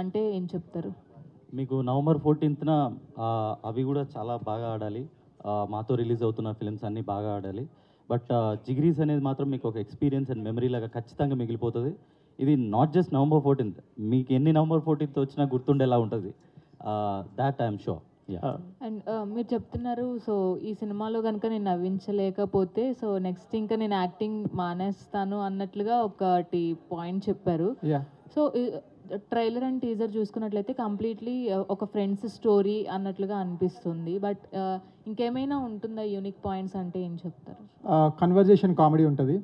అంటే ఏం చెప్తారు? మీకు నవంబర్ 14న అవి కూడా చాలా బాగా ఆడాలి. మాతో రిలీజ్ అవుతున్న ఫిలిమ్స్ అన్నీ బాగా ఆడాలి. బట్ జిగ్రీస్ అనేది మాత్రం మీకు ఒక ఎక్స్పీరియన్స్ అండ్ మెమరీ లాగా ఖచ్చితంగా మిగిలిపోతుంది. ఇది నాట్ జస్ట్ నవంబర్ 14th, మీకు ఎన్ని నవంబర్ 14th వచ్చినా గుర్తుండేలా ఉంటుంది. That I'm sure. అండ్ మీరు చెప్తున్నారు, సో ఈ సినిమాలో కనుక నేను నవ్వించలేకపోతే సో నెక్స్ట్ ఇంకా నేను యాక్టింగ్ మానేస్తాను అన్నట్లుగా ఒకటి పాయింట్ చెప్పారు. సో ట్రైలర్ అండ్ టీజర్ చూసుకున్నట్లయితే కంప్లీట్లీ ఒక ఫ్రెండ్స్ స్టోరీ అన్నట్లుగా అనిపిస్తుంది. బట్ ఇంకేమైనా ఉంటుందా యూనిక్ పాయింట్స్ అంటే ఏం చెప్తారు? కన్వర్జేషన్ కామెడీ ఉంటుంది,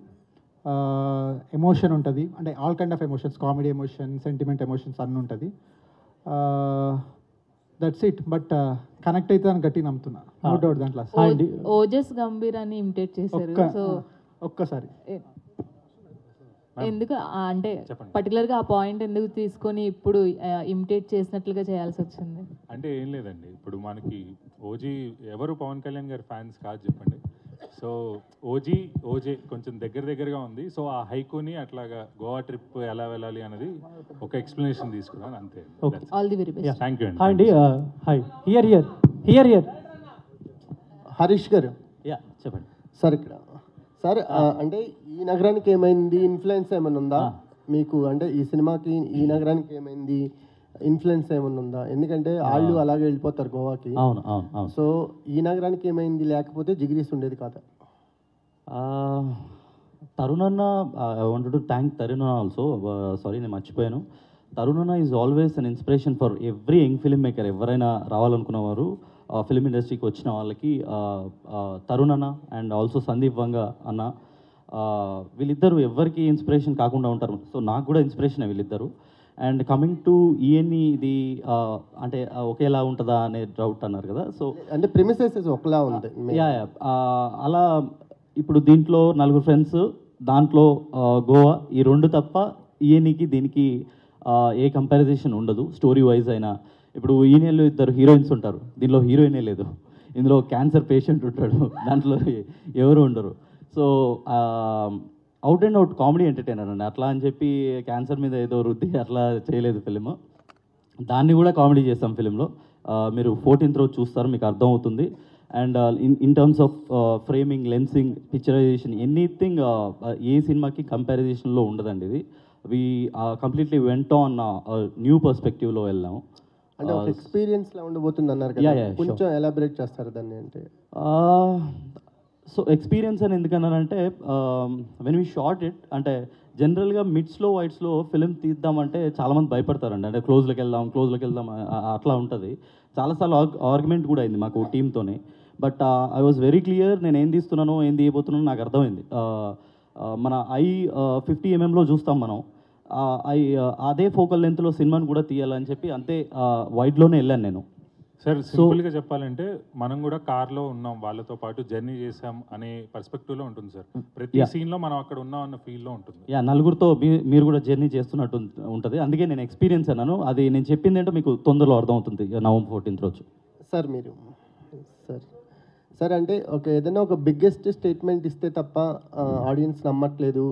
ఎమోషన్ ఉంటుంది, అంటే all kind of emotions, comedy emotion, sentiment emotions అన్నీ ఉంటుంది. That's it. బట్ కనెక్ట్ అయితే అని గట్టి నమ్ముతున్నా, నో డౌట్ దాంట్లో. ఓజస్ గంభీర్ అని ఇమిటేట్ చేశారు. సో ఒక్కసారి ఎందుకు అంటే పర్టికులర్గా ఆ పాయింట్ ఎందుకు తీసుకొని ఇప్పుడు ఇమిటేట్ చేసినట్లుగా చేయాల్సి వచ్చింది? అంటే ఏం లేదండి, ఇప్పుడు మనకి ఓజీ ఎవరు పవన్ కళ్యాణ్ గారి ఫ్యాన్స్ కాదు చెప్పండి. సో ఓజే కొంచెం దగ్గరగా ఉంది. సో ఆ హైకోని అట్లాగా గోవా ట్రిప్ ఎలా వెళ్ళాలి అనేది ఒక ఎక్స్ప్లెనేషన్ తీసుకున్నాను అంతే. All the very best. Thank you అండి. హాయ్, హియర్ హరీష్ గారు. చెప్పండి సార్. ఇక్కడ సార్ అంటే ఈ నగరానికి ఏమైంది ఇన్ఫ్లుయెన్స్ ఏమైనా ఉందా మీకు? అంటే ఈ సినిమాకి ఈ నగరానికి ఏమైంది ఇన్ఫ్లుయెన్స్ ఏమైనా ఉందా? ఎందుకంటే వాళ్ళు అలాగే వెళ్ళిపోతారు గోవాకి. సో ఈ నగరానికి ఏమైంది, లేకపోతే జిగ్రీస్ ఉండేది కాదా? తరుణ్ అన్న, I wanted to thank Tarun also. Sorry, నేను మర్చిపోయాను. తరుణ్ అన్న is always an inspiration for every young film maker. ఎవరైనా రావాలనుకున్నవారు ఫిలిం ఇండస్ట్రీకి వచ్చిన వాళ్ళకి తరుణ్ అన్న అండ్ ఆల్సో సందీప్ వంగ అన్న, వీళ్ళిద్దరూ ఎవరికి ఇన్స్పిరేషన్ కాకుండా ఉంటారు. సో నాకు కూడా ఇన్స్పిరేషన్ వీళ్ళిద్దరు. అండ్ కమింగ్ టు ఈఎన్ఈ, ఇది అంటే ఒకేలా ఉంటుందా అనే డౌట్ అన్నారు కదా. సో అంటే ప్రిమిసెస్ ఒకలా ఉంది. అలా ఇప్పుడు దీంట్లో 4 ఫ్రెండ్స్, దాంట్లో గోవా, ఈ 2 తప్ప ఈఎన్ఈకి దీనికి ఏ కంపారిజేషన్ ఉండదు స్టోరీ వైజ్ అయినా. ఇప్పుడు ఈయనలో 2 హీరోయిన్స్ ఉంటారు, దీనిలో హీరోయినే లేదు. ఇందులో క్యాన్సర్ పేషెంట్ ఉంటాడు, దాంట్లో ఎవరు ఉండరు. So out and out comedy entertainer అండి. అట్లా అని చెప్పి క్యాన్సర్ మీద ఏదో రుద్ది అట్లా చేయలేదు ఫిలిం. దాన్ని కూడా కామెడీ చేస్తాం ఫిలింలో. మీరు 14th రోజు చూస్తారు, మీకు అర్థమవుతుంది. And in terms of framing, lensing, picturization, anything ఏ సినిమాకి కంపారిజేషన్లో ఉండదండి. ఇది we completely went on new పర్స్పెక్టివ్లో వెళ్ళాము. అంటే ఒక ఎక్స్పీరియన్స్ లా ఉండబోతుంది అన్నారు కదా, కొంచెం ఎలాబరేట్ చేస్తారు దాన్ని? అంటే సో ఎక్స్పీరియన్స్ అని ఎందుకన్నానంటే, వెన్ వీ షార్ట్ ఇట్, అంటే జనరల్గా మిడ్స్లో వైట్స్లో ఫిలిం తీద్దామంటే చాలామంది భయపడతారండి. అంటే క్లోజ్లోకి వెళ్దాం అట్లా ఉంటుంది. చాలాసార్లు ఆర్గ్యుమెంట్ కూడా అయింది మాకు టీంతోనే. But I was very clear, నేను ఏం తీస్తున్నానో ఏం తీయబోతున్నానో నాకు అర్థమైంది. మన 50mm చూస్తాం మనం, అదే ఫోకల్ లెంత్లో సినిమాని కూడా తీయాలని చెప్పి అంతే వైడ్లోనే వెళ్ళాను నేను. సార్ సింపుల్గా చెప్పాలంటే మనం కూడా కార్లో ఉన్నాం, వాళ్ళతో పాటు జర్నీ చేసాం అనే పర్స్పెక్టివ్లో ఉంటుంది సార్. ప్రతి సీన్లో మనం అక్కడ ఉన్నాం అన్న ఫీల్లో ఉంటుంది. నలుగురితో మీరు కూడా జర్నీ చేస్తున్నట్టు ఉంటుంది. అందుకే నేను ఎక్స్పీరియన్స్ అన్నాను. అది నేను చెప్పింది ఏంటో మీకు తొందరలో అర్థమవుతుంది నవంబర్ 14th రోజు. సార్ మీరు సార్ అంటే ఏదైనా ఒక బిగ్గెస్ట్ స్టేట్మెంట్ ఇస్తే తప్ప ఆడియన్స్ నమ్మట్లేదు,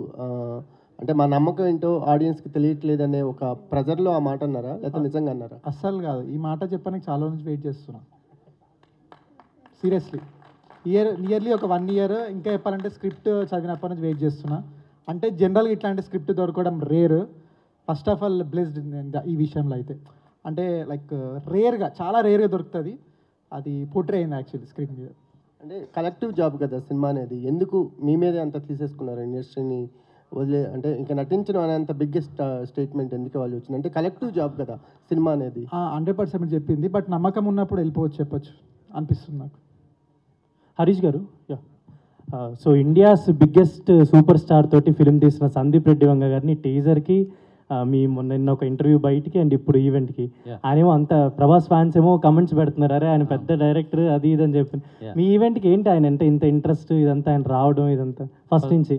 అంటే మా నమ్మకం ఏంటో ఆడియన్స్కి తెలియట్లేదు అనే ఒక ప్రెజర్లో ఆ మాట అన్నారా, లేకపోతే నిజంగా అన్నారా? అస్సలు కాదు. ఈ మాట చెప్పడానికి చాలా నుంచి వెయిట్ చేస్తున్నా, సీరియస్లీ. నియర్లీ ఒక 1 year, ఇంకా చెప్పాలంటే స్క్రిప్ట్ చదివినప్పటి నుంచి వెయిట్ చేస్తున్నా. అంటే జనరల్గా ఇట్లాంటి స్క్రిప్ట్ దొరకడం rare. First of all blessed ఈ విషయంలో అయితే. అంటే లైక్ చాలా రేర్గా దొరుకుతుంది. అది పోర్ట్రే అయింది యాక్చువల్లీ స్క్రీన్ మీద. అంటే కలెక్టివ్ జాబ్ కదా సినిమా అనేది, ఎందుకు మీ మీదే అంత తీసేసుకున్నారు ఇండస్ట్రీని వదిలే? అంటే ఇంకా నటించడం అనేంత బిగ్గెస్ట్ స్టేట్మెంట్ ఎందుకు వాళ్ళు వచ్చింది? అంటే కలెక్టివ్ జాబ్ కదా సినిమా అనేది. 100% చెప్పింది, బట్ నమ్మకం ఉన్నప్పుడు వెళ్ళిపోవచ్చు చెప్పొచ్చు అనిపిస్తుంది నాకు. హరీష్ గారు, so India's biggest super star తోటి ఫిలిం తీసిన సందీప్ రెడ్డి వంగ గారిని టీజర్కి, మీ నిన్న ఒక ఇంటర్వ్యూ బయటికి అండ్ ఇప్పుడు ఈవెంట్కి, ఆయనేమో అంత ప్రభాస్ ఫ్యాన్స్ ఏమో కమెంట్స్ పెడుతున్నారు, అరే ఆయన పెద్ద డైరెక్టర్ అది ఇది అని చెప్పి. మీ ఈవెంట్కి ఏంటి ఆయన అంటే ఇంత ఇంట్రెస్ట్, ఇదంతా ఆయన రావడం ఇదంతా ఫస్ట్ నుంచి?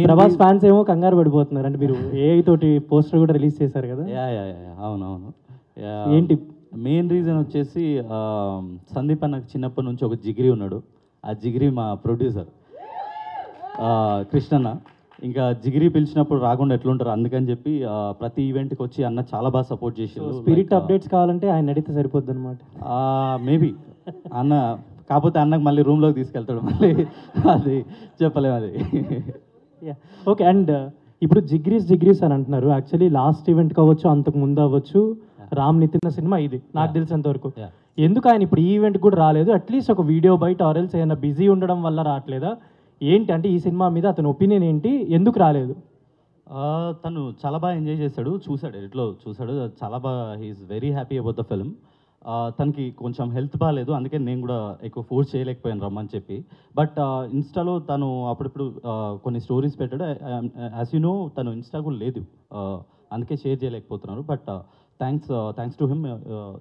ప్రభాస్ ఫ్యాన్స్ ఏమో కంగారు పడిపోతున్నారు, అంటే మీరు ఏఐ తోటి పోస్టర్ కూడా రిలీజ్ చేశారు కదా. అవునవును. ఏంటి మెయిన్ రీజన్ వచ్చేసి, సందీప్ అన్నకు చిన్నప్పటి నుంచి ఒక జిగిరి ఉన్నాడు. ఆ జిగిరి మా ప్రొడ్యూసర్ కృష్ణన్న. ఇంకా జిగిరి పిలిచినప్పుడు రాకుండా ఎట్లుంటారు, అందుకని చెప్పి ప్రతి ఈవెంట్కి వచ్చి అన్న చాలా బాగా సపోర్ట్ చేసిండు. స్పిరిట్ అప్డేట్స్ కావాలంటే ఆయన అడిగితే సరిపోద్ది అనమాట. మేబీ అన్న, కాకపోతే అన్నకు మళ్ళీ రూమ్లోకి తీసుకెళ్తాడు, మళ్ళీ అది చెప్పలేము అది. ఓకే. అండ్ ఇప్పుడు జిగ్రీస్ అని అంటున్నారు. యాక్చువల్లీ లాస్ట్ ఈవెంట్ కావచ్చు, అంతకు ముందు అవ్వచ్చు, రామ్ నితిన్ సినిమా ఇది నాకు తెలిసినంత వరకు. ఎందుకు ఆయన ఇప్పుడు ఈ ఈవెంట్ కూడా రాలేదు? అట్లీస్ట్ ఒక వీడియో బయట ఆరెల్స్ ఏమైనా బిజీ ఉండడం వల్ల రావట్లేదా ఏంటి? అంటే ఈ సినిమా మీద అతని ఒపీనియన్ ఏంటి, ఎందుకు రాలేదు? తను చాలా బాగా ఎంజాయ్ చేశాడు, చూశాడు, ఎడిట్లో చూశాడు, చాలా బాగా he's very happy about the film. తనకి కొంచెం హెల్త్ బాగాలేదు, అందుకే నేను కూడా ఎక్కువ ఫోర్స్ చేయలేకపోయాను రమ్మని చెప్పి. బట్ ఇన్స్టాలో తను అప్పుడప్పుడు కొన్ని స్టోరీస్ పెట్టాడు. యాజ్ యూ నో తను ఇన్స్టా కూడా లేదు, అందుకే షేర్ చేయలేకపోతున్నారు. But thanks to him.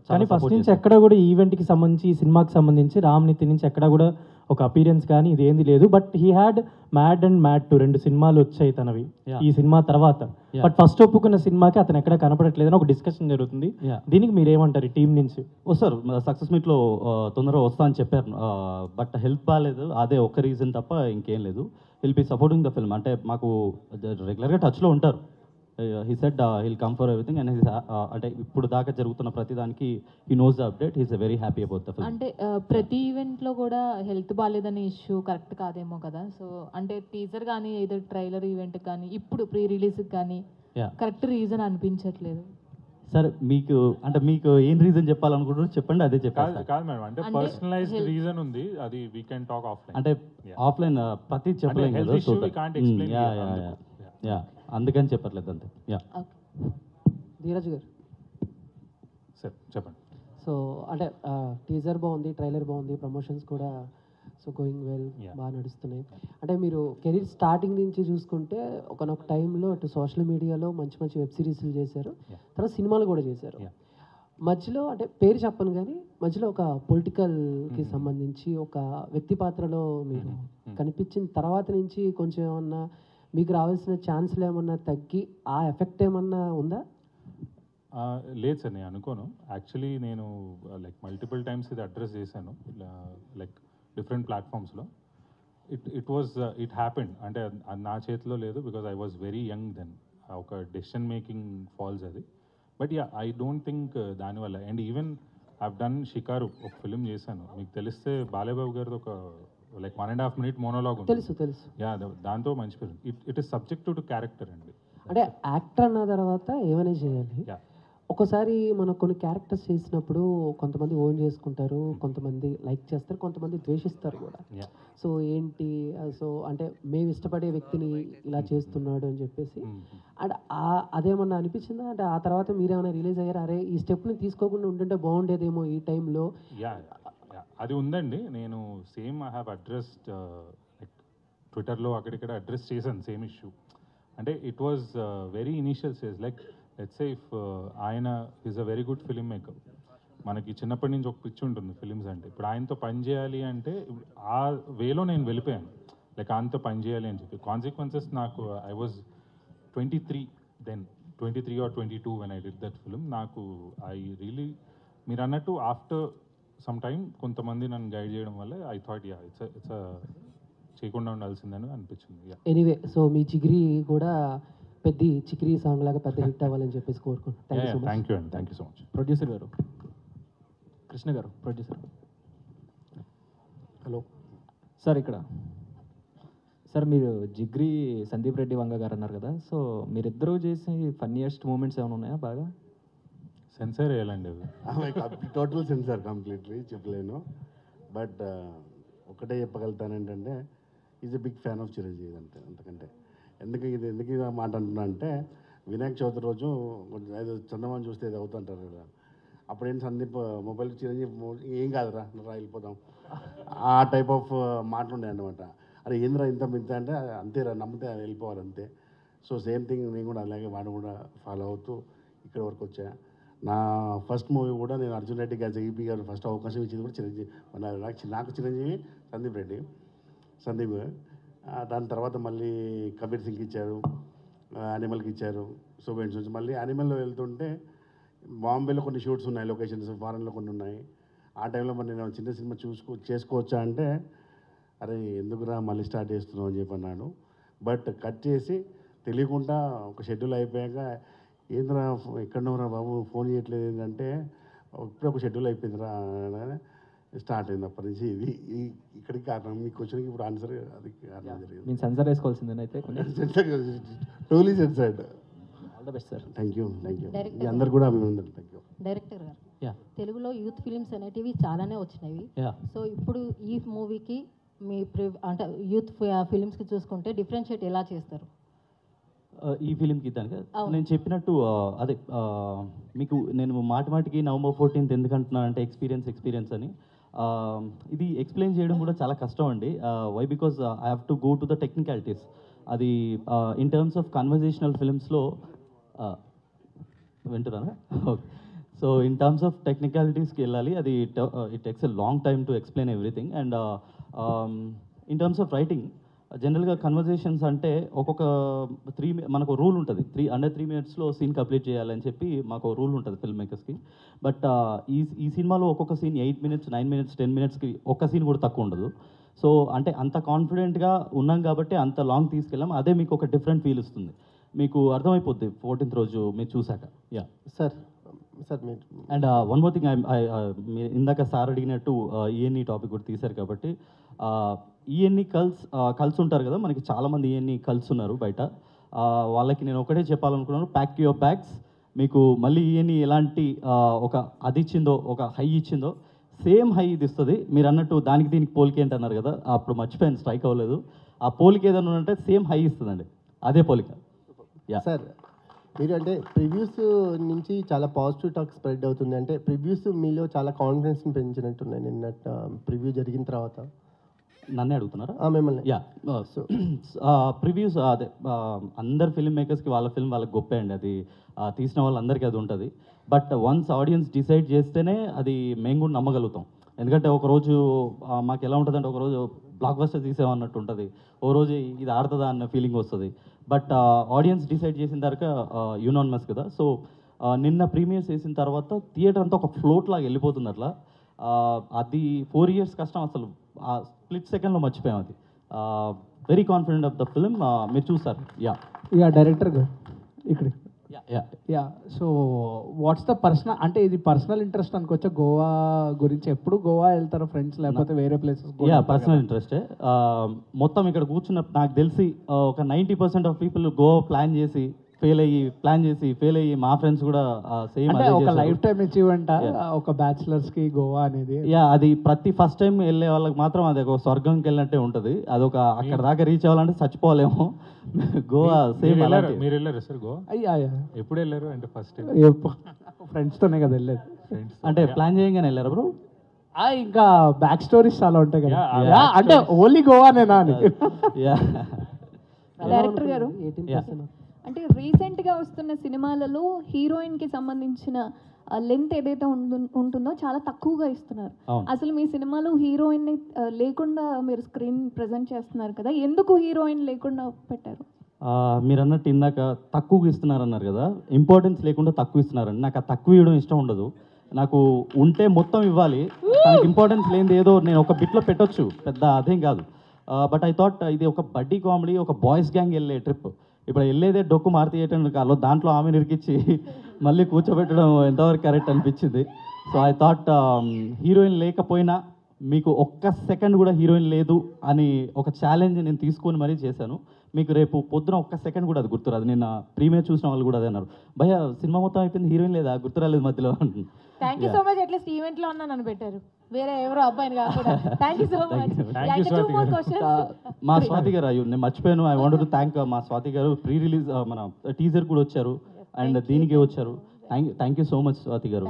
కానీ ఫస్ట్ నుంచి ఎక్కడ కూడా ఈ ఈవెంట్కి సంబంధించి, ఈ సినిమాకి సంబంధించి రామ్ నితిన్ నుంచి ఎక్కడ కూడా ఒక అపీరెన్స్ కానీ ఇదేంది లేదు. But he had mad and mad 2 2 సినిమాలు వచ్చాయి తనవి ఈ సినిమా తర్వాత. బట్ ఫస్ట్ ఒప్పుకున్న సినిమాకి అతను ఎక్కడ కనపడట్లేదని ఒక డిస్కషన్ జరుగుతుంది. దీనికి మీరేమంటారు ఈ టీం నుంచి? వస్తారు, సక్సెస్ మీట్లో తొందరగా వస్తా అని చెప్పారు. బట్ హెల్త్ బాగాలేదు, అదే ఒక్క రీజన్ తప్ప ఇంకేం లేదు. Will be supporting the film. అంటే మాకు రెగ్యులర్గా టచ్లో ఉంటారు. He said he'll come for everything and అంటే ఇప్పుడు దాకా జరుగుతున్న ప్రతిదానికి he knows the update. He's very happy about the film. అంటే ప్రతి ఈవెంట్లో కూడా హెల్త్ బాగాలేదనే ఇష్యూ కరెక్ట్ కాదేమో కదా. సో అంటే టీజర్ కానీ ఏదో ట్రైలర్ ఈవెంట్ కానీ ఇప్పుడు ప్రీ రిలీజ్కి కానీ కరెక్ట్ రీజన్ అనిపించట్లేదు. సార్ మీకు ఏం రీజన్ చెప్పాలనుకుంటారో చెప్పండి, అదే చెప్పాలి. కాదు మేడం, అంటే పర్సనలైజ్డ్ రీజన్ ఉంది, అది వీ కెన్ టాక్ ఆఫ్లైన్. అంటే ఆఫ్లైన్ ప్రతి చెప్పలేం కదా, అందుకని చెప్పట్లేదు అంతే. ధీరజ్ గారు సార్ చెప్పండి. సో అంటే టీజర్ బాగుంది, ట్రైలర్ బాగుంది, ప్రమోషన్స్ కూడా సో గోయింగ్ వెల్, బాగా నడుస్తున్నాయి. అంటే మీరు కెరీర్ స్టార్టింగ్ నుంచి చూసుకుంటే ఒకనొక టైంలో అటు సోషల్ మీడియాలో మంచి మంచి వెబ్ సిరీస్లు చేశారు, తర్వాత సినిమాలు కూడా చేశారు. మధ్యలో అంటే పేరు చెప్పను కానీ మధ్యలో ఒక పొలిటికల్కి సంబంధించి ఒక వ్యక్తి పాత్రలో మీరు కనిపించిన తర్వాత నుంచి కొంచెం ఏమన్నా మీకు రావాల్సిన ఛాన్స్లు ఏమన్నా తగ్గి ఆ ఎఫెక్ట్ ఏమన్నా ఉందా? లేదు సార్, నేను అనుకోను. యాక్చువల్లీ నేను లైక్ మల్టిపుల్ టైమ్స్ ఇది అడ్రస్ చేశాను, లైక్ డిఫరెంట్ ప్లాట్ఫామ్స్లో. ఇట్ హ్యాపెండ్, అంటే నా చేతిలో లేదు, because I was very young then. ఒక డెసిషన్ మేకింగ్ ఫాల్స్ అది. బట్ ఐ డోంట్ థింక్ దానివల్ల. అండ్ ఈవెన్ ఐవ్ డన్ షికారు, ఒక ఫిలిం చేశాను, మీకు తెలిస్తే బాలేబాబు గారిది ఒక లైక్ 1.5 minute మోనోలాగ్ ఉంది. తెలుసు. దాంతో మంచి పేరు. It is subject to character అండి. అంటే యాక్టర్ అన్న తర్వాత ఏమైనా చేయాలి. ఒకసారి మనం కొన్ని క్యారెక్టర్స్ చేసినప్పుడు కొంతమంది ఓన్ చేసుకుంటారు, కొంతమంది లైక్ చేస్తారు, కొంతమంది ద్వేషిస్తారు కూడా. సో ఏంటి, సో అంటే మేము ఇష్టపడే వ్యక్తిని ఇలా చేస్తున్నాడు అని చెప్పేసి అండ్ అదేమన్నా అనిపించిందా? అంటే ఆ తర్వాత మీరేమైనా రిలీజ్ అయ్యారా, అరే ఈ స్టెప్ని తీసుకోకుండా ఉంటుంటే బాగుండేదేమో ఈ టైంలో? అది ఉందండి. నేను same I have addressed like ట్విట్టర్లో అక్కడిక్కడ అడ్రస్ చేశాను సేమ్ ఇష్యూ. అంటే it was very initial stage. Like let's say if ఆయన is a very good film maker, మనకి చిన్నప్పటి నుంచి ఒక పిచ్చి ఉంటుంది ఫిలిమ్స్ అంటే. ఇప్పుడు ఆయనతో పని చేయాలి అంటే ఆ వేలో నేను వెళ్ళిపోయాను, లైక్ ఆయనతో పని చేయాలి అని చెప్పి. కాన్సిక్వెన్సెస్ నాకు, I was 23 then, 23 or 22 when I did that film. నాకు ఐ రియలీ, మీరు అన్నట్టు ఆఫ్టర్ సమ్ టైమ్ కొంతమంది నన్ను గైడ్ చేయడం వల్ల ఐ థాట్ ఇట్స్ చేయకుండా ఉండాల్సిందని అనిపించింది. ఎనీవే, సో మీ చిగిరి కూడా పెద్ద చికిరి సాంగ్ లాగా పెద్ద హిట్ అవ్వాలని చెప్పేసి కోరుకుంటున్నాను. థ్యాంక్ యూ అండి, thank you so much. Producer గారు, కృష్ణ గారు, ప్రొడ్యూసర్. హలో సార్, ఇక్కడ సార్ మీరు జిగ్రీ సందీప్ రెడ్డి వంగ గారు అన్నారు కదా, సో మీరిద్దరూ చేసి ఫన్నీయెస్ట్ మూమెంట్స్ ఏమైనా ఉన్నాయా బాగా? సెన్సార్ వేయాలండి అవి టోటల్ సెన్సార్ కంప్లీట్లీ చెప్పలేను. బట్ ఒకటే చెప్పగలుగుతాను, is a big fan of Chiranjeevi అంతే, అంతకంటే. ఎందుకు ఈ మాట అంటున్నా అంటే, వినాయక చవితి రోజు కొంచెం ఏదో చందమామ చూస్తే ఇది అవుతుంటారు కదా, అప్పుడేం సందీప్ మొబైల్ చిరంజీవి ఏం కాదురా వెళ్ళిపోదాం, ఆ టైప్ ఆఫ్ మాటలుండే అనమాట. అరే ఏంద్రా ఇంత అంటే అంతేరా, నమ్మితే వెళ్ళిపోవాలి అంతే. సో సేమ్ థింగ్ నేను కూడా అలాగే వాడు కూడా ఫాలో అవుతూ ఇక్కడ వరకు వచ్చా. నా ఫస్ట్ మూవీ కూడా నేను అర్జున్ రెడ్డి గారు, ఈపీ గారు ఫస్ట్ అవకాశం ఇచ్చింది కూడా చిరంజీవి. నాకు చిరంజీవి సందీప్. దాని తర్వాత మళ్ళీ కబీర్ సింగ్కి ఇచ్చారు, యానిమల్కి ఇచ్చారు. సో నుంచి మళ్ళీ యానిమల్లో వెళ్తుంటే బాంబేలో కొన్ని షూట్స్ ఉన్నాయి, లొకేషన్స్ ఫారెన్లో కొన్ని ఉన్నాయి. ఆ టైంలో మరి నేను చిన్న సినిమా చేసుకోవచ్చా అంటే, అరే ఎందుకురా మళ్ళీ స్టార్ట్ చేస్తున్నావు అని చెప్పి అన్నాడు. బట్ కట్ చేసి తెలియకుండా ఒక షెడ్యూల్ అయిపోయాక ఏంద్రా ఎక్కడున్నావురా బాబు ఫోన్ చేయట్లేదు ఏంటంటే ఇప్పుడు ఒక షెడ్యూల్ అయిపోయిందిరా అనగానే స్టార్ట్ అయింది అప్పటి నుంచి ఇది ఇక్కడికి కారణం మీ క్వశ్చన్కి ఇప్పుడు ఆన్సర్ అది కారణం జరిగింది. నేను సెన్సార్ వేసుకోవాల్సిందేనైతే totally censored. All the best sir. Thank you మీ అందరు కూడా అభినందనలు. Thank you. డైరెక్టర్ గారు, తెలుగులో యూత్ ఫిలిమ్స్ అనేటివి చాలానే వచ్చినాయి. సో ఇప్పుడు ఈ మూవీకి మీ అంటే యూత్ ఫిలిమ్స్కి చూసుకుంటే డిఫరెన్షియేట్ ఎలా చేస్తారు? ఈ ఫిలింకి దానికి నేను చెప్పినట్టు అదే మీకు నేను మాటికి November 14th ఎందుకు అంటున్నానంటే ఎక్స్పీరియన్స్ అని. ఇది ఎక్స్ప్లెయిన్ చేయడం కూడా చాలా కష్టం అండి. Why because I have to go to the technicalities. అది ఇన్ టర్మ్స్ ఆఫ్ కన్వర్జేషనల్ ఫిలిమ్స్లో వింటున్నారా? Okay. So in terms of టెక్నికాలిటీస్కి వెళ్ళాలి. అది it takes a long time to explain everything. And in terms of writing జనరల్గా conversations అంటే ఒక్కొక్క మనకు రూల్ ఉంటుంది. 3 minutes సీన్ కంప్లీట్ చేయాలని చెప్పి మాకు రూల్ ఉంటుంది ఫిల్మ్ మేకర్స్కి. బట్ ఈ సినిమాలో ఒక్కొక్క సీన్ 8 minutes, 9 minutes, 10 minutesకి ఒక్క సీన్ కూడా తక్కువ ఉండదు. సో అంటే అంత కాన్ఫిడెంట్గా ఉన్నాం కాబట్టి అంత లాంగ్ తీసుకెళ్ళాం. అదే మీకు ఒక డిఫరెంట్ ఫీల్ ఇస్తుంది. మీకు అర్థమైపోద్ది 14th రోజు మీరు చూసాక. యా సార్ మీరు అండ్ వన్ మోర్ థింగ్, మీరు ఇందాక సార్ అడిగినట్టు ఈఎన్ఈ టాపిక్ కూడా తీశారు కాబట్టి ఈఎన్ఈ కల్స్ ఉంటారు కదా, మనకి చాలామంది ఈఎన్ఈ కల్స్ ఉన్నారు బయట. వాళ్ళకి నేను ఒకటే చెప్పాలనుకున్నాను, ప్యాక్ యువర్ బ్యాగ్స్. మీకు మళ్ళీ ఈఎన్ఈ ఎలాంటి ఒక అది ఇచ్చిందో, ఒక హై ఇచ్చిందో, సేమ్ హై ఇది ఇస్తుంది. మీరు అన్నట్టు దానికి దీనికి పోలిక ఏంటన్నారు కదా, అప్పుడు మర్చిపోయాను, స్ట్రైక్ అవ్వలేదు. ఆ పోలిక ఏదైనా ఉంటే సేమ్ హై ఇస్తుందండి, అదే పోలిక. యా సార్, మీరు అంటే ప్రివ్యూస్ నుంచి చాలా పాజిటివ్ టాక్ స్ప్రెడ్ అవుతుంది. అంటే ప్రివ్యూస్ మీలో చాలా కాన్ఫిడెన్స్ని పెంచినట్టున్నాయి నిన్న ప్రివ్యూ జరిగిన తర్వాత. నన్నే అడుగుతున్నారా? మిమ్మల్ని. యా, సో ప్రివ్యూస్ అదే అందరు ఫిల్మ్ మేకర్స్కి వాళ్ళ ఫిల్మ్ వాళ్ళకి గొప్పే అండి. అది తీసిన వాళ్ళందరికీ అది ఉంటుంది. బట్ వన్స్ ఆడియన్స్ డిసైడ్ చేస్తేనే అది మేము కూడా నమ్మగలుగుతాం. ఎందుకంటే ఒకరోజు మాకు ఎలా ఉంటుందంటే, ఒకరోజు బ్లాక్ బస్టర్ తీసామన్నట్టు ఉంటుంది, ఓ రోజు ఇది ఆడుతుందా అన్న ఫీలింగ్ వస్తుంది. బట్ ఆడియన్స్ డిసైడ్ చేసిన తర్వాత యూనానిమస్ కదా. సో నిన్న ప్రీమియర్స్ వేసిన తర్వాత థియేటర్ అంతా ఒక ఫ్లోట్ లాగా వెళ్ళిపోతుంది అట్లా. అది 4 years కష్టం, అసలు ఆ స్ప్లిట్ సెకండ్లో మర్చిపోయాం. అది very confident of the film. మీరు చూస్తారు. యా డైరెక్టర్ గారు ఇక్కడ. Yeah so what's the personal, అంటే ఇది పర్సనల్ ఇంట్రెస్ట్ అనుకోవచ్చా గోవా గురించి? ఎప్పుడు గోవా వెళ్తారు ఫ్రెండ్స్, లేకపోతే వేరే ప్లేసెస్? యా, పర్సనల్ ఇంట్రెస్టే. మొత్తం ఇక్కడ కూర్చున్న నాకు తెలిసి ఒక 90% ఆఫ్ పీపుల్ గోవా ప్లాన్ చేసి ఫెయిల్ అయ్యి మా ఫ్రెండ్స్ కూడా సేమ్ ఒక లైఫ్ టైం అచీవ్మెంట్ ఒక బ్యాచిలర్స్ కి గోవా అనేది. యా, అది ప్రతి ఫస్ట్ టైం వెళ్ళే వాళ్ళకి మాత్రం అది ఒక స్వర్గంకి వెళ్ళినట్టే ఉంటుంది. అదొక అక్కడ దాకా రీచ్ అవ్వాలంటే చచ్చిపోలేము. గోవా సేమ్. మీరు వెళ్ళారు సార్ గోవా? అయ్యా, ఎప్పుడు వెళ్ళారు? అంటే ఫస్ట్ టైం ఫ్రెండ్స్ తోనే కదా వెళ్ళేది. అంటే ప్లాన్ చేయగానే వెళ్ళారు బ్రో? ఇంకా బ్యాక్ స్టోరీస్ చాలా ఉంటాయి కదా. అంటే ఓన్లీ గోవానేనా అని. డైరెక్టర్ గారు, అంటే రీసెంట్గా వస్తున్న సినిమాలలో హీరోయిన్కి సంబంధించిన లెంత్ ఏదైతే ఉంటుందో చాలా తక్కువగా ఇస్తున్నారు. అసలు మీ సినిమాలో హీరోయిన్ లేకుండా మీరు స్క్రీన్ ప్రజెంట్ చేస్తున్నారు కదా, ఎందుకు హీరోయిన్ లేకుండా పెట్టారు? మీరు అన్నట్టు ఇందాక తక్కువగా ఇస్తున్నారన్నారు కదా, ఇంపార్టెన్స్ లేకుండా తక్కువ ఇస్తున్నారండి. నాకు ఆ తక్కువ ఇవ్వడం ఇష్టం ఉండదు. నాకు ఉంటే మొత్తం ఇవ్వాలి. నాకు ఇంపార్టెన్స్ లేనిది ఏదో నేను ఒక బిట్లో పెట్టొచ్చు, పెద్ద అదేం కాదు. బట్ ఐ థాట్ ఇది ఒక బడ్డీ కామెడీ, ఒక బాయ్స్ గ్యాంగ్ వెళ్ళే ట్రిప్. ఇప్పుడు వెళ్ళేదే డొక్కు మారుతి థియేటర్ కాదు, దాంట్లో ఆమె నిరికిచ్చి మళ్ళీ కూర్చోబెట్టడం ఎంతవరకు కరెక్ట్ అనిపించింది. సో ఐ థాట్ హీరోయిన్ లేకపోయినా మీకు ఒక్క సెకండ్ కూడా హీరోయిన్ లేదు అని ఒక ఛాలెంజ్ నేను తీసుకొని మరీ చేశాను. మీకు రేపు పొద్దున ఒక్క సెకండ్ కూడా అది గుర్తురాదు. నిన్న ప్రీమియర్ చూసిన వాళ్ళు కూడా అదే అన్నారు, భయ సినిమా మొత్తం అయిపోయింది, హీరోయిన్ లేదా, గుర్తురాలేదు మధ్యలో. Thank you so much. At least ఈవెంట్లో ఉన్నా నన్ను పెట్టారు, వేరే ఎవరో అబ్బాయిని కాకుండా. Thank you so much. మా స్వాతి గారు, నేను మర్చిపోయాను, ఐ వాంట్ టు థ్యాంక్ మా స్వాతి గారు. ప్రీ రిలీజ్ మన టీజర్ కూడా వచ్చారు అండ్ దీనికి వచ్చారు. Thank you so much Swathi గారు.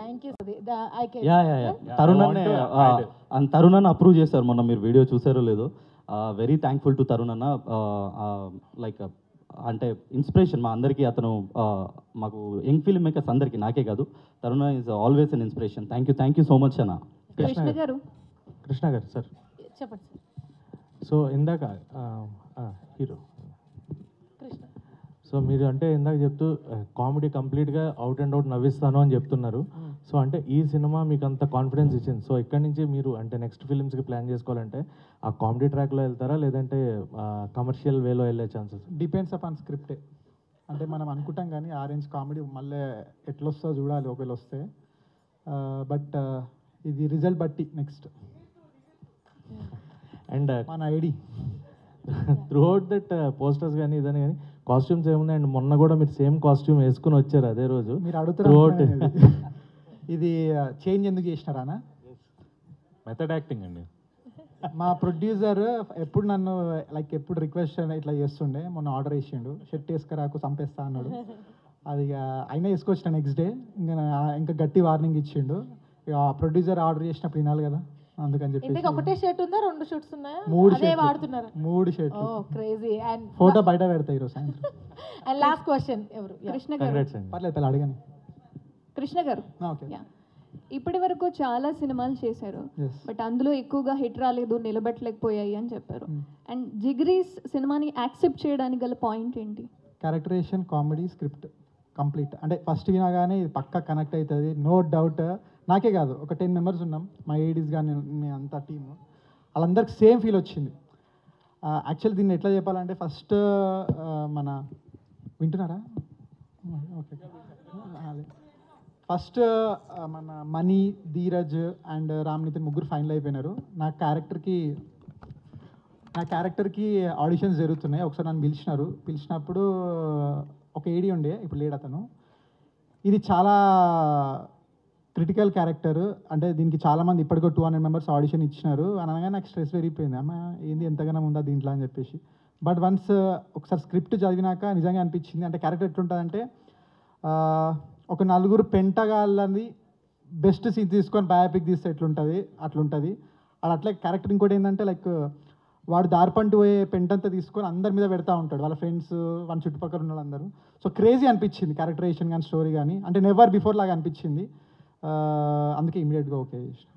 తరుణ్ అన్న అప్రూవ్ చేశారు మొన్న, మీరు వీడియో చూసారో లేదో. వెరీ థ్యాంక్ఫుల్ టు తరుణ్ అన్న. లైక్ అంటే ఇన్స్పిరేషన్ మా అందరికీ అతను, మాకు యంగ్ ఫిల్మ్ మేకర్స్ అందరికీ, నాకే కాదు. Tarun is always an inspiration. Thank you so much అన్న. కృష్ణ గారు సార్ చెప్పండి. సో ఇందాక హీరో, సో మీరు అంటే ఇందాక చెప్తూ కామెడీ కంప్లీట్గా అవుట్ అండ్ అవుట్ నవ్విస్తాను అని చెప్తున్నారు. సో అంటే ఈ సినిమా మీకు అంత కాన్ఫిడెన్స్ ఇచ్చింది. సో ఇక్కడి నుంచి మీరు అంటే నెక్స్ట్ ఫిలిమ్స్కి ప్లాన్ చేసుకోవాలంటే ఆ కామెడీ ట్రాక్లో వెళ్తారా లేదంటే కమర్షియల్ వేలో వెళ్ళే ఛాన్సెస్? Depends upon స్క్రిప్టే. అంటే మనం అనుకుంటాం కానీ ఆరెంజ్ కామెడీ మళ్ళీ ఎట్లొస్తుందో చూడాలి ఒకవేళ వస్తే. బట్ ఇది రిజల్ట్ బట్టి నెక్స్ట్. అండ్ మన ID through out that posters కానీ ఇదని కానీ కాస్ట్యూమ్స్ ఏముంది. అండ్ మొన్న కూడా మీరు సేమ్ కాస్ట్యూమ్ వేసుకుని వచ్చారు అదే రోజు. మీరు అడుగుతారు ఇది చేంజ్ ఎందుకు చేసినారా? మెథడ్ యాక్టింగ్ అండి. మా ప్రొడ్యూసర్ ఎప్పుడు నన్ను లైక్ ఎప్పుడు రిక్వెస్ట్ ఇట్లా చేస్తుండే. మొన్న ఆర్డర్ వేసిండు, షర్ట్ వేసుకురాకు చంపేస్తా అన్నాడు. అది అయినా వేసుకొచ్చిన నెక్స్ట్ డే ఇంకా గట్టి వార్నింగ్ ఇచ్చిండు. ఇక ప్రొడ్యూసర్ ఆర్డర్ చేసినప్పుడు వినాలి కదా, అందుకని చెప్పి. ఒకటే షర్ట్ ఉందా, 2 షర్ట్స్ ఉన్నాయా? 3 వాడుతున్నారు. 3 షర్ట్లు. క్రేజీ. అండ్ ఫోటో బయట పెడతా ఈరోజు సాయంత్రం. అండ్ లాస్ట్ క్వశ్చన్ ఎవరు? కృష్ణ గారు. పర్లేదు అడగని. కృష్ణ గారు, ఇప్పటి వరకు చాలా సినిమాలు చేశారు, బట్ అందులో ఎక్కువగా హిట్ రాలేదు, నిలబెట్టలేకపోయాయి అని చెప్పారు. అండ్ జిగ్రీస్ సినిమాని యాక్సెప్ట్ చేయడానికి గల పాయింట్ ఏంటి? Characterisation, comedy, script complete. అంటే ఫస్ట్ వినగానే ఇది పక్కా కనెక్ట్ అవుతుంది, నో డౌట్. నాకే కాదు, ఒక 10 మెంబర్స్ ఉన్నాం, మా ఏడీస్ కానీ మీ అంతా టీమ్, వాళ్ళందరికి సేమ్ ఫీల్ వచ్చింది. యాక్చువల్లీ దీన్ని ఎట్లా చెప్పాలంటే ఫస్ట్ మన వింటున్నారా? ఓకే. ఫస్ట్ మన మనీ, ధీరజ్ అండ్ రామ్ నితిన్ ముగ్గురు ఫైనల్ అయిపోయినారు. నా క్యారెక్టర్కి ఆడిషన్స్ జరుగుతున్నాయి. ఒకసారి నన్ను పిలిచినప్పుడు ఒక ఏడీ ఉండే, ఇప్పుడు లేడు అతను. ఇది చాలా క్రిటికల్ క్యారెక్టర్, అంటే దీనికి చాలామంది ఇప్పటికో 200 మెంబర్స్ ఆడిషన్ ఇచ్చినారు అనగా నాకు స్ట్రెస్ పెరిగిపోయింది. అమ్మ ఏంది ఎంతగానో ఉందా దీంట్లో అని చెప్పేసి. బట్ వన్స్ ఒకసారి స్క్రిప్ట్ చదివినాక నిజంగా అనిపించింది. అంటే క్యారెక్టర్ ఎట్లుంటుందంటే ఒక 4 పెంటగాళ్ళని బెస్ట్ సీన్ తీసుకొని బయోపిక్ తీస్తే ఎట్లుంటుంది అట్లుంటుంది. అది అట్లా క్యారెక్టర్. ఇంకోటి ఏంటంటే లైక్ వాడు దారిపంటు పోయే పెంటంతా తీసుకొని అందరి మీద పెడతా ఉంటాడు, వాళ్ళ ఫ్రెండ్స్, వాళ్ళ చుట్టుపక్కల ఉన్న వాళ్ళందరూ. సో క్రేజీ అనిపించింది క్యారెక్టరేషన్ కానీ స్టోరీ కానీ, అంటే నెవర్ బిఫోర్ లాగా అనిపించింది. అందుకే ఇమీడియట్గా ఓకే చేసిన.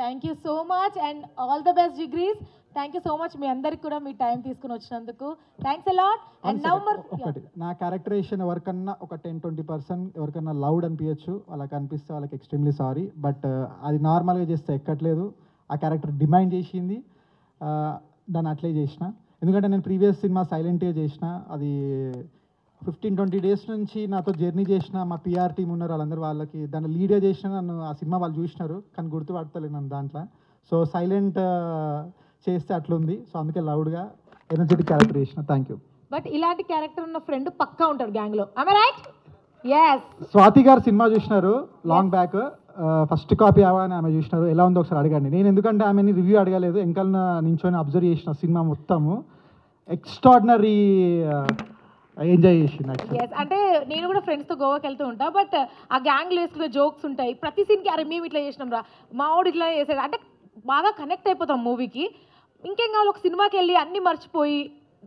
Thank you so much and all the best జిగ్రీస్. థ్యాంక్ యూ సో మచ్ మీ అందరికి కూడా మీ టైం తీసుకుని వచ్చినందుకు. Thanks a lot. And November ఒకటి నా క్యారెక్టరేషన్ ఎవరికన్నా ఒక 10-20% ఎవరికన్నా లౌడ్ అనిపించచ్చు, వాళ్ళకి అనిపిస్తే వాళ్ళకి ఎక్స్ట్రీమ్లీ సారీ. బట్ అది నార్మల్గా చేస్తే ఎక్కట్లేదు. ఆ క్యారెక్టర్ డిమాండ్ చేసింది, దాన్ని అట్లే చేసిన. ఎందుకంటే నేను ప్రీవియస్ సినిమా సైలెంట్గా చేసిన. అది 15-20 డేస్ నుంచి నాతో జర్నీ చేసిన మా పిఆర్ టీం ఉన్నారు, వాళ్ళందరూ వాళ్ళకి దాన్ని లీడ్గా చేసిన. నన్ను ఆ సినిమా వాళ్ళు చూసినారు కానీ గుర్తుపడతలేదు నన్ను దాంట్లో. సో సైలెంట్ చేస్తే అట్లుంది. సో అందుకే లౌడ్గా ఎనర్జెటిక్ క్యారెక్టర్ చేసిన. Thank you. బట్ ఇలాంటి క్యారెక్టర్ ఉన్న ఫ్రెండ్ పక్కా ఉంటాడు గ్యాంగ్లో. ఆమె రైట్? ఎస్. స్వాతి గారు సినిమా చూసినారు లాంగ్ బ్యాక్, ఫస్ట్ కాపీ అవగానే ఆమె చూసినారు. ఎలా ఉందో ఒకసారి అడగండి. నేను ఎందుకంటే ఆమెని రివ్యూ అడగలేదు, వెనకాల నించొని అబ్జర్వ్ చేసిన సినిమా మొత్తము. ఎక్స్ట్రాడినరీ ఎంజాయ్ చేసింది. అంటే నేను కూడా ఫ్రెండ్స్తో గోవాకి వెళ్తూ ఉంటా, బట్ ఆ గ్యాంగ్లో వేసుకునే జోక్స్ ఉంటాయి ప్రతి సీన్కి. అరే మేము ఇట్లా చేసినాం రా, మా వాడు ఇట్లా చేసాడు అంటే బాగా కనెక్ట్ అయిపోతాం మూవీకి. ఇంకేం కావాలి, ఒక సినిమాకి వెళ్ళి అన్నీ మర్చిపోయి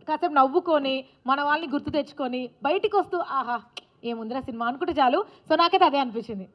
కాసేపు నవ్వుకొని మన వాళ్ళని గుర్తు తెచ్చుకొని బయటికి వస్తూ ఆహా ఏముందిరా సినిమా అనుకుంటే చాలు. సో నాకైతే అదే అనిపించింది.